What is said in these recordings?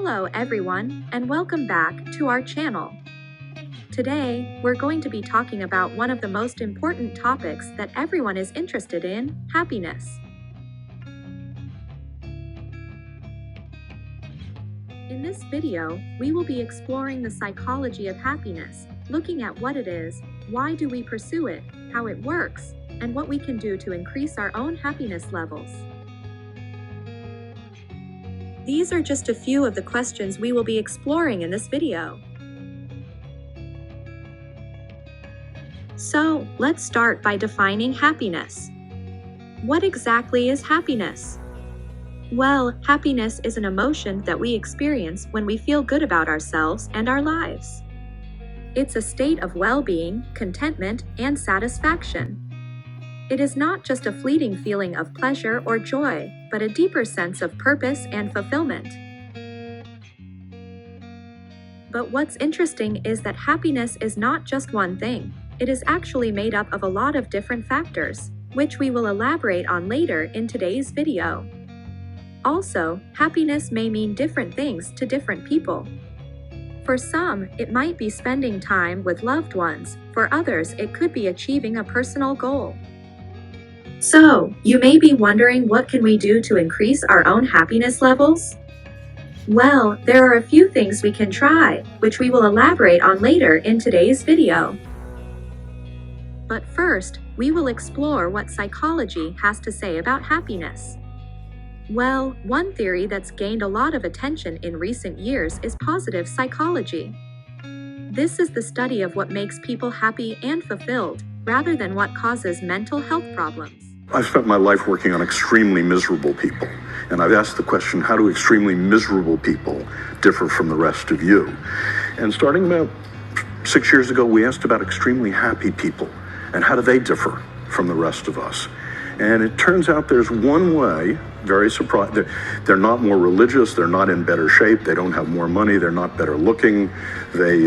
Hello everyone, and welcome back to our channel. Today, we're going to be talking about one of the most important topics that everyone is interested in, happiness. In this video, we will be exploring the psychology of happiness, looking at what it is, why do we pursue it, how it works, and what we can do to increase our own happiness levels. These are just a few of the questions we will be exploring in this video. So, let's start by defining happiness. What exactly is happiness? Well, happiness is an emotion that we experience when we feel good about ourselves and our lives. It's a state of well-being, contentment, and satisfaction. It is not just a fleeting feeling of pleasure or joy, but a deeper sense of purpose and fulfillment. But what's interesting is that happiness is not just one thing. It is actually made up of a lot of different factors, which we will elaborate on later in today's video. Also, happiness may mean different things to different people. For some, it might be spending time with loved ones. For others, it could be achieving a personal goal. So, you may be wondering, what can we do to increase our own happiness levels? Well, there are a few things we can try, which we will elaborate on later in today's video. But first, we will explore what psychology has to say about happiness. Well, one theory that's gained a lot of attention in recent years is positive psychology. This is the study of what makes people happy and fulfilled, rather than what causes mental health problems. I've spent my life working on extremely miserable people, and I've asked the question, how do extremely miserable people differ from the rest of you? And starting about 6 years ago, we asked about extremely happy people, and how do they differ from the rest of us? And it turns out there's one way, very surprising, they're not more religious, they're not in better shape, they don't have more money, they're not better looking, they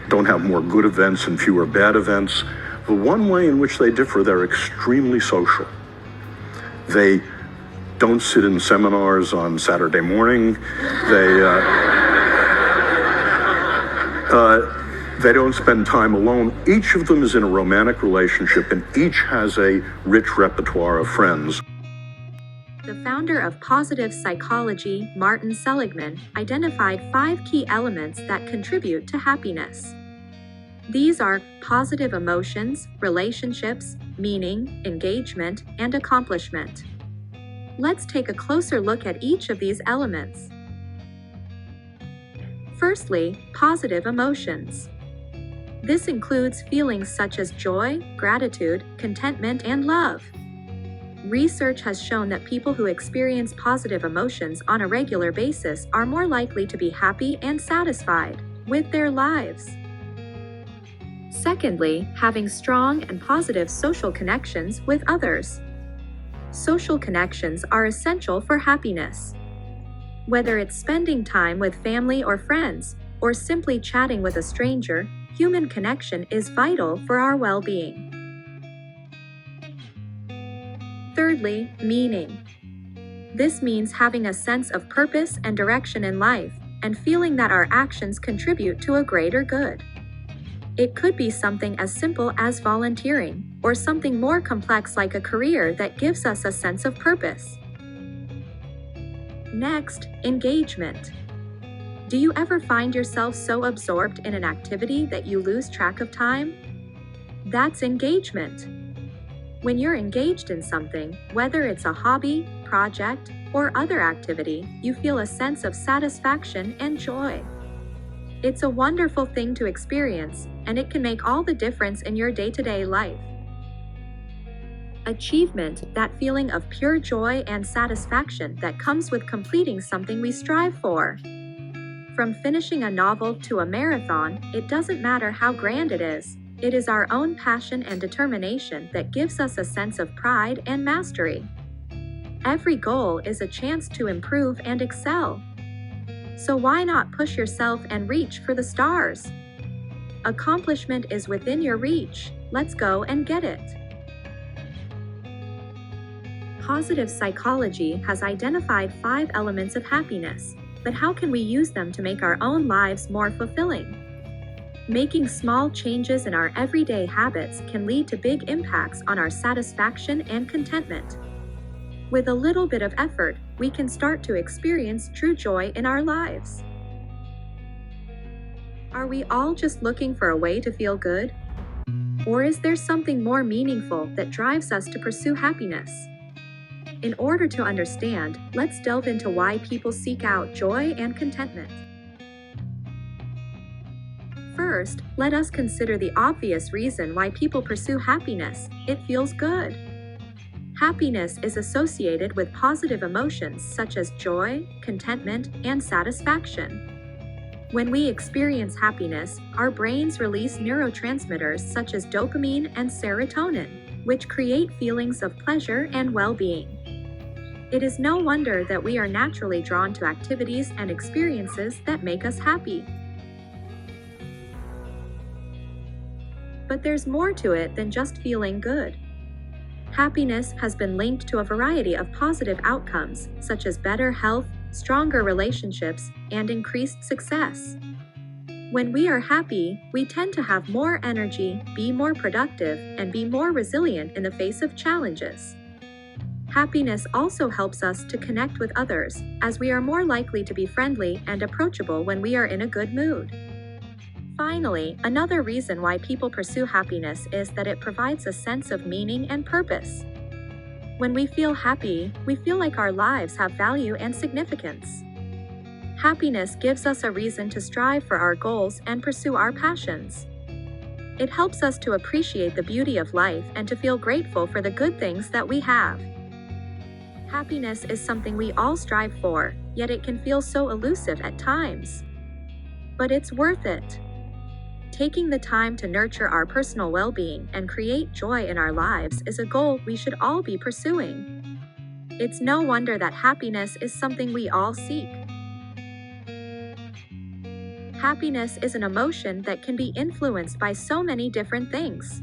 don't have more good events and fewer bad events. The one way in which they differ, they're extremely social. They don't sit in seminars on Saturday morning. They don't spend time alone. Each of them is in a romantic relationship, and each has a rich repertoire of friends. The founder of positive psychology, Martin Seligman, identified 5 key elements that contribute to happiness. These are positive emotions, relationships, meaning, engagement, and accomplishment. Let's take a closer look at each of these elements. Firstly, positive emotions. This includes feelings such as joy, gratitude, contentment, and love. Research has shown that people who experience positive emotions on a regular basis are more likely to be happy and satisfied with their lives. Secondly, having strong and positive social connections with others. Social connections are essential for happiness. Whether it's spending time with family or friends, or simply chatting with a stranger, human connection is vital for our well-being. Thirdly, meaning. This means having a sense of purpose and direction in life, and feeling that our actions contribute to a greater good. It could be something as simple as volunteering, or something more complex like a career that gives us a sense of purpose. Next, engagement. Do you ever find yourself so absorbed in an activity that you lose track of time? That's engagement. When you're engaged in something, whether it's a hobby, project, or other activity, you feel a sense of satisfaction and joy. It's a wonderful thing to experience, and it can make all the difference in your day-to-day life. Achievement, that feeling of pure joy and satisfaction that comes with completing something we strive for. From finishing a novel to a marathon, it doesn't matter how grand it is our own passion and determination that gives us a sense of pride and mastery. Every goal is a chance to improve and excel. So why not push yourself and reach for the stars? Accomplishment is within your reach. Let's go and get it. Positive psychology has identified 5 elements of happiness, But how can we use them to make our own lives more fulfilling? Making small changes in our everyday habits can lead to big impacts on our satisfaction and contentment. With a little bit of effort, we can start to experience true joy in our lives. Are we all just looking for a way to feel good? Or is there something more meaningful that drives us to pursue happiness? In order to understand, let's delve into why people seek out joy and contentment. First, let us consider the obvious reason why people pursue happiness. It feels good. Happiness is associated with positive emotions such as joy, contentment, and satisfaction. When we experience happiness, our brains release neurotransmitters such as dopamine and serotonin, which create feelings of pleasure and well-being. It is no wonder that we are naturally drawn to activities and experiences that make us happy. But there's more to it than just feeling good. Happiness has been linked to a variety of positive outcomes, such as better health, stronger relationships, and increased success. When we are happy, we tend to have more energy, be more productive, and be more resilient in the face of challenges. Happiness also helps us to connect with others, as we are more likely to be friendly and approachable when we are in a good mood. Finally, another reason why people pursue happiness is that it provides a sense of meaning and purpose. When we feel happy, we feel like our lives have value and significance. Happiness gives us a reason to strive for our goals and pursue our passions. It helps us to appreciate the beauty of life and to feel grateful for the good things that we have. Happiness is something we all strive for, yet it can feel so elusive at times. But it's worth it. Taking the time to nurture our personal well-being and create joy in our lives is a goal we should all be pursuing. It's no wonder that happiness is something we all seek. Happiness is an emotion that can be influenced by so many different things.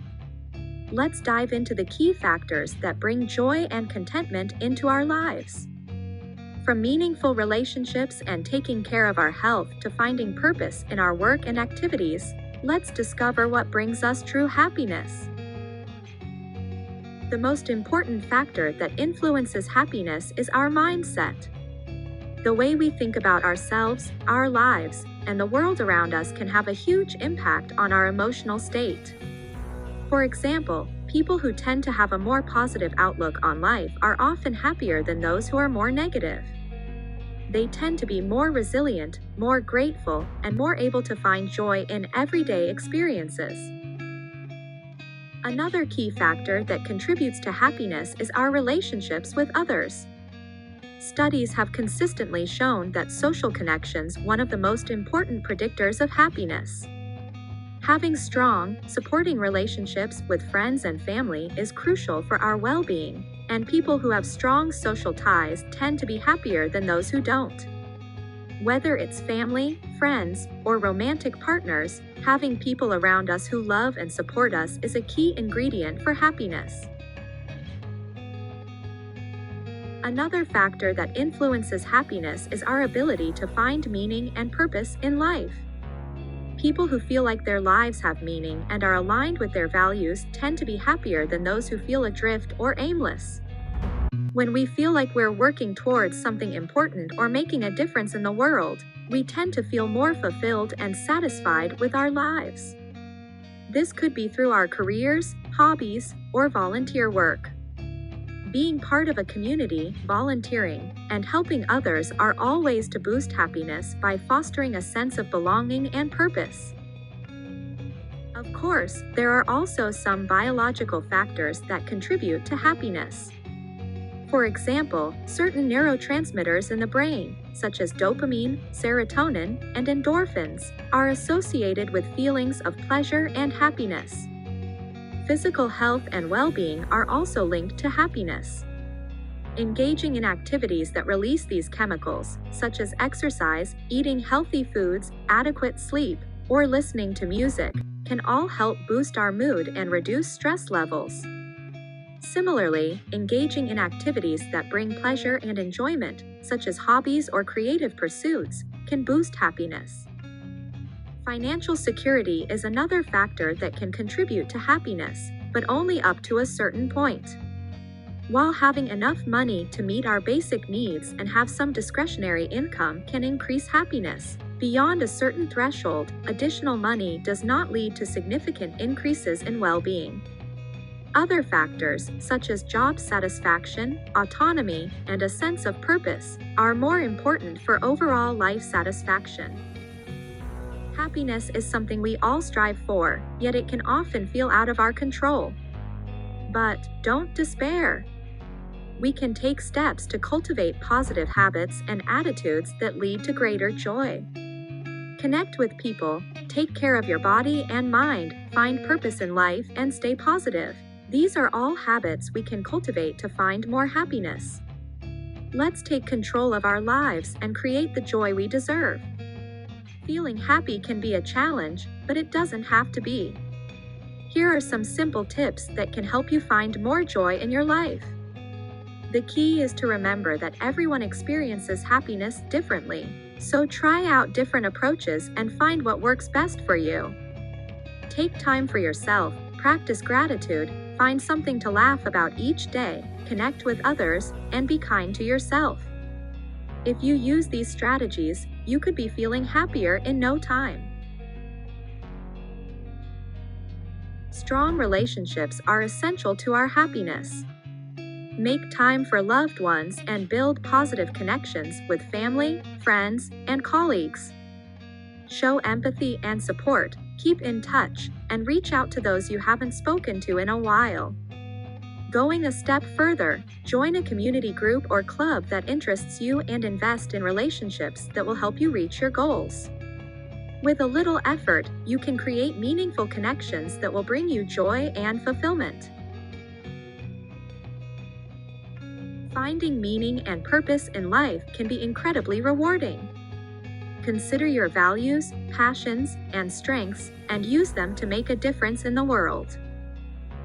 Let's dive into the key factors that bring joy and contentment into our lives. From meaningful relationships and taking care of our health to finding purpose in our work and activities, let's discover what brings us true happiness. The most important factor that influences happiness is our mindset. The way we think about ourselves, our lives, and the world around us can have a huge impact on our emotional state. For example, people who tend to have a more positive outlook on life are often happier than those who are more negative. They tend to be more resilient, more grateful, and more able to find joy in everyday experiences. Another key factor that contributes to happiness is our relationships with others. Studies have consistently shown that social connections are one of the most important predictors of happiness. Having strong, supporting relationships with friends and family is crucial for our well-being, and people who have strong social ties tend to be happier than those who don't. Whether it's family, friends, or romantic partners, having people around us who love and support us is a key ingredient for happiness. Another factor that influences happiness is our ability to find meaning and purpose in life. People who feel like their lives have meaning and are aligned with their values tend to be happier than those who feel adrift or aimless. When we feel like we're working towards something important or making a difference in the world, we tend to feel more fulfilled and satisfied with our lives. This could be through our careers, hobbies, or volunteer work. Being part of a community, volunteering, and helping others are all ways to boost happiness by fostering a sense of belonging and purpose. Of course, there are also some biological factors that contribute to happiness. For example, certain neurotransmitters in the brain, such as dopamine, serotonin, and endorphins, are associated with feelings of pleasure and happiness. Physical health and well-being are also linked to happiness. Engaging in activities that release these chemicals, such as exercise, eating healthy foods, adequate sleep, or listening to music, can all help boost our mood and reduce stress levels. Similarly, engaging in activities that bring pleasure and enjoyment, such as hobbies or creative pursuits, can boost happiness. Financial security is another factor that can contribute to happiness, but only up to a certain point. While having enough money to meet our basic needs and have some discretionary income can increase happiness, beyond a certain threshold, additional money does not lead to significant increases in well-being. Other factors, such as job satisfaction, autonomy, and a sense of purpose, are more important for overall life satisfaction. Happiness is something we all strive for, yet it can often feel out of our control. But don't despair. We can take steps to cultivate positive habits and attitudes that lead to greater joy. Connect with people, take care of your body and mind, find purpose in life, and stay positive. These are all habits we can cultivate to find more happiness. Let's take control of our lives and create the joy we deserve. Feeling happy can be a challenge, but it doesn't have to be. Here are some simple tips that can help you find more joy in your life. The key is to remember that everyone experiences happiness differently, so try out different approaches and find what works best for you. Take time for yourself, practice gratitude, find something to laugh about each day, connect with others, and be kind to yourself. If you use these strategies, you could be feeling happier in no time. Strong relationships are essential to our happiness. Make time for loved ones and build positive connections with family, friends, and colleagues. Show empathy and support, keep in touch, and reach out to those you haven't spoken to in a while. Going a step further, join a community group or club that interests you and invest in relationships that will help you reach your goals. With a little effort, you can create meaningful connections that will bring you joy and fulfillment. Finding meaning and purpose in life can be incredibly rewarding. Consider your values, passions, and strengths, and use them to make a difference in the world.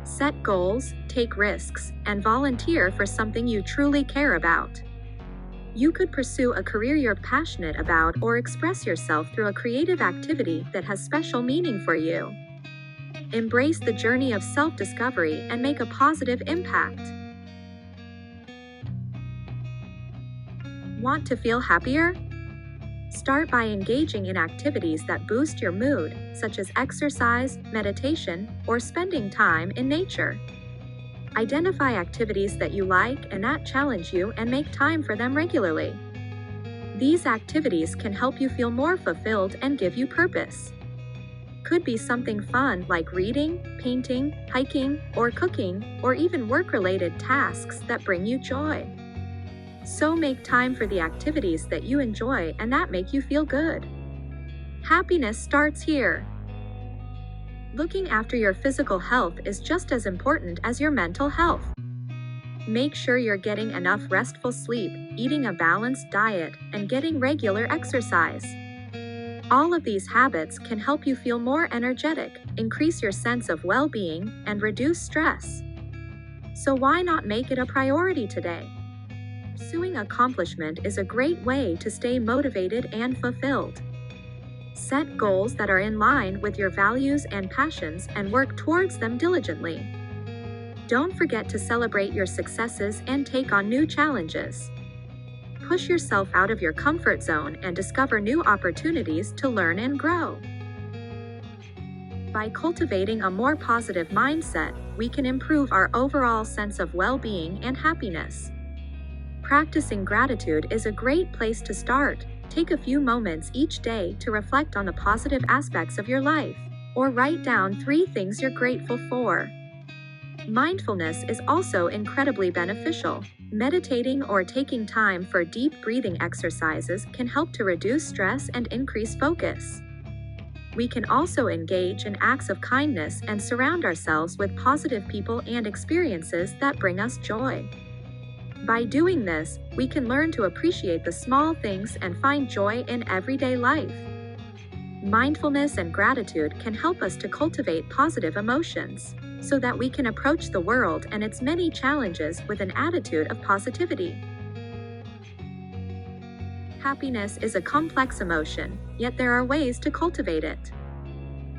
Set goals, take risks, and volunteer for something you truly care about. You could pursue a career you're passionate about or express yourself through a creative activity that has special meaning for you. Embrace the journey of self-discovery and make a positive impact. Want to feel happier? Start by engaging in activities that boost your mood, such as exercise, meditation, or spending time in nature. Identify activities that you like and that challenge you and make time for them regularly. These activities can help you feel more fulfilled and give you purpose. Could be something fun like reading, painting, hiking, or cooking, or even work-related tasks that bring you joy. So make time for the activities that you enjoy and that make you feel good. Happiness starts here. Looking after your physical health is just as important as your mental health. Make sure you're getting enough restful sleep, eating a balanced diet, and getting regular exercise. All of these habits can help you feel more energetic, increase your sense of well-being, and reduce stress. So why not make it a priority today? Pursuing accomplishment is a great way to stay motivated and fulfilled. Set goals that are in line with your values and passions and work towards them diligently. Don't forget to celebrate your successes and take on new challenges. Push yourself out of your comfort zone and discover new opportunities to learn and grow. By cultivating a more positive mindset, we can improve our overall sense of well-being and happiness. Practicing gratitude is a great place to start. Take a few moments each day to reflect on the positive aspects of your life, or write down 3 things you're grateful for. Mindfulness is also incredibly beneficial. Meditating or taking time for deep breathing exercises can help to reduce stress and increase focus. We can also engage in acts of kindness and surround ourselves with positive people and experiences that bring us joy. By doing this, we can learn to appreciate the small things and find joy in everyday life. Mindfulness and gratitude can help us to cultivate positive emotions. so that we can approach the world and its many challenges with an attitude of positivity. Happiness is a complex emotion, yet there are ways to cultivate it.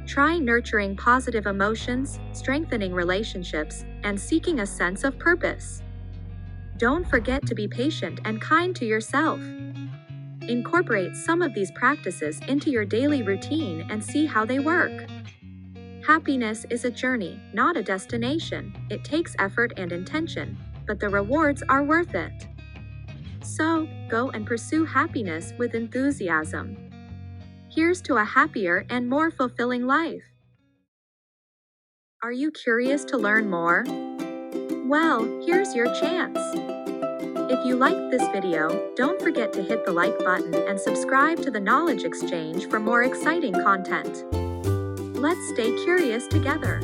Try nurturing positive emotions, strengthening relationships, and seeking a sense of purpose. Don't forget to be patient and kind to yourself. Incorporate some of these practices into your daily routine and see how they work. Happiness is a journey, not a destination. It takes effort and intention, but the rewards are worth it. So, go and pursue happiness with enthusiasm. Here's to a happier and more fulfilling life. Are you curious to learn more? Well, here's your chance. If you liked this video, don't forget to hit the like button and subscribe to the Knowledge Exchange for more exciting content. Let's stay curious together.